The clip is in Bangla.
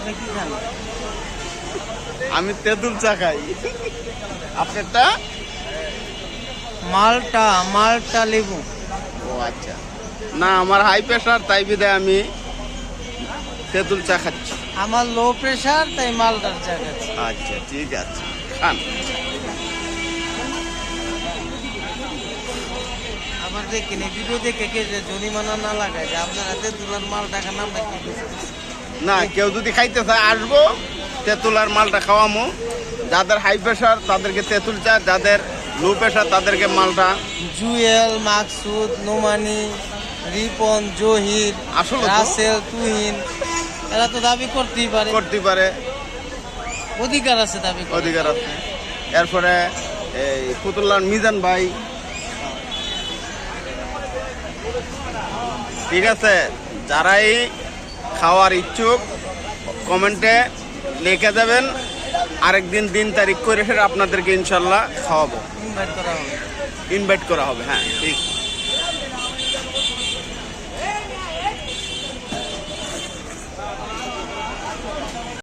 আপনি কি খান? আমি তেঁতুল চা খাই। আপনারটা? মালটা, মালটা লেবু। ও আচ্ছা, না আমার হাই প্রেশার, তাই বিধায় আমি তেঁতুল চা খাচ্ছি। আমার লো প্রেশার, তাই মালটার চা খাচ্ছি। আচ্ছা ঠিক আছে, খান। আবার দেখেন এই ভিডিও দেখে কে যে জরিমানা না লাগায় যে আপনার হাতে দুলার মাল টাকা নামটা কি বুঝতেছে? না, কেউ যদি খাইতে চায় আসবো, তেঁতুল আর মালটা খাওয়ামো। যাদের হাই প্রেশার তাদেরকে তেঁতুল চা, যাদের লো প্রেশার তাদেরকে মালটা। জুয়েল, মাকসুদ, নোমানি, রিপন, জহির, আসলে তো। রাসেল, তুহিন, এরা তো দাবি করতেই পারে, করতে পারে, অধিকার আছে দাবি করার। অধিকার আছে। এরপরে এই ফুতুল্লাহ মিজান ভাই, ঠিক আছে। যারাই খাওয়ার ইচ্ছুক কমেন্টে লিখে দেবেন, আরেকদিন দিন তারিখ করে সেটা আপনাদেরকে ইনশাল্লাহ খাওয়াবো, ইনভাইট করা হবে। ইনভাইট করা হবে। হ্যাঁ ঠিক।